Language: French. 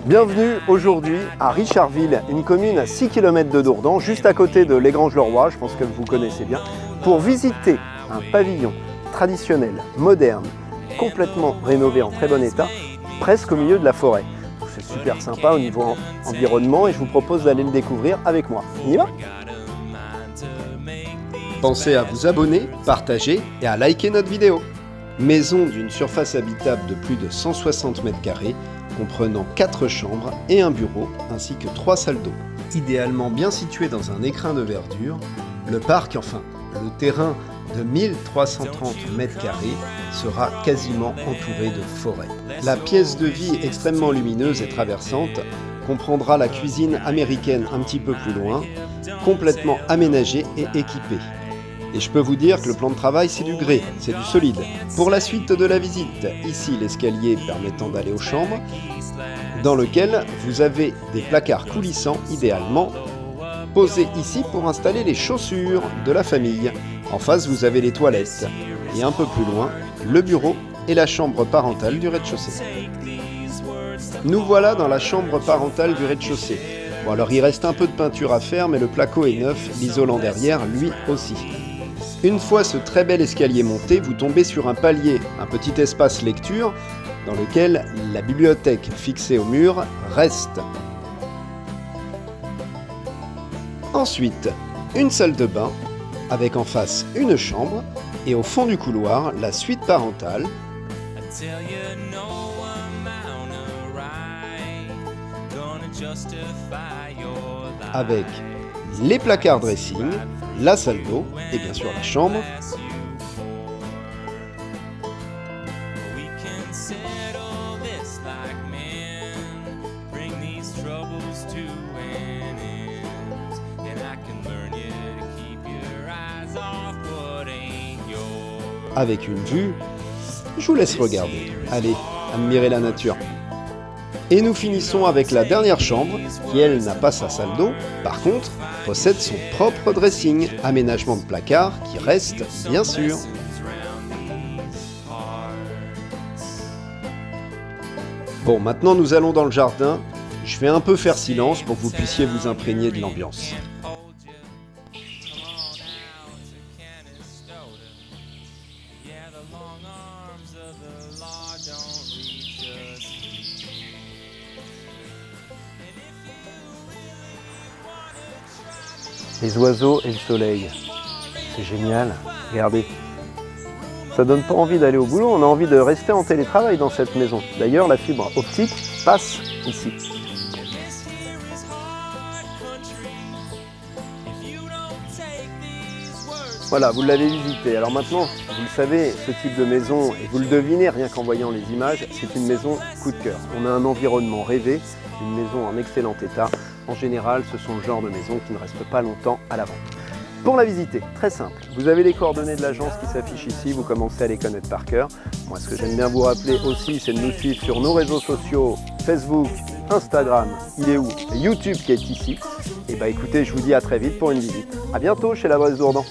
Bienvenue aujourd'hui à Richardville, une commune à 6 km de Dourdan, juste à côté de Légrange-le-Roi, je pense que vous connaissez bien, pour visiter un pavillon traditionnel, moderne, complètement rénové en très bon état, presque au milieu de la forêt. C'est super sympa au niveau environnement et je vous propose d'aller le découvrir avec moi. On y va ? Pensez à vous abonner, partager et à liker notre vidéo. Maison d'une surface habitable de plus de 160 m², comprenant 4 chambres et un bureau, ainsi que 3 salles d'eau. Idéalement bien situé dans un écrin de verdure, le parc, enfin le terrain de 1330 m², sera quasiment entouré de forêt. La pièce de vie extrêmement lumineuse et traversante comprendra la cuisine américaine un petit peu plus loin, complètement aménagée et équipée. Et je peux vous dire que le plan de travail, c'est du grès, c'est du solide. Pour la suite de la visite, ici l'escalier permettant d'aller aux chambres, dans lequel vous avez des placards coulissants, idéalement posés ici pour installer les chaussures de la famille. En face, vous avez les toilettes. Et un peu plus loin, le bureau et la chambre parentale du rez-de-chaussée. Nous voilà dans la chambre parentale du rez-de-chaussée. Bon, alors il reste un peu de peinture à faire, mais le placo est neuf, l'isolant derrière, lui aussi. Une fois ce très bel escalier monté, vous tombez sur un palier, un petit espace lecture, dans lequel la bibliothèque fixée au mur reste. Ensuite, une salle de bain, avec en face une chambre, et au fond du couloir, la suite parentale, avec les placards dressing, la salle d'eau et bien sûr la chambre. Avec une vue, je vous laisse regarder. Allez, admirez la nature. Et nous finissons avec la dernière chambre, qui elle n'a pas sa salle d'eau, par contre, possède son propre dressing, aménagement de placard qui reste, bien sûr. Bon, maintenant nous allons dans le jardin. Je vais un peu faire silence pour que vous puissiez vous imprégner de l'ambiance. Les oiseaux et le soleil, c'est génial, regardez. Ça donne pas envie d'aller au boulot, on a envie de rester en télétravail dans cette maison. D'ailleurs, la fibre optique passe ici. Voilà, vous l'avez visité. Alors maintenant, vous le savez, ce type de maison, et vous le devinez rien qu'en voyant les images, c'est une maison coup de cœur. On a un environnement rêvé, une maison en excellent état. En général, ce sont le genre de maisons qui ne restent pas longtemps à la vente. Pour la visiter, très simple, vous avez les coordonnées de l'agence qui s'affichent ici, vous commencez à les connaître par cœur. Moi, ce que j'aime bien vous rappeler aussi, c'est de nous suivre sur nos réseaux sociaux, Facebook, Instagram, il est où? YouTube qui est ici. Et bah écoutez, je vous dis à très vite pour une visite. À bientôt chez La Bresse Dourdan.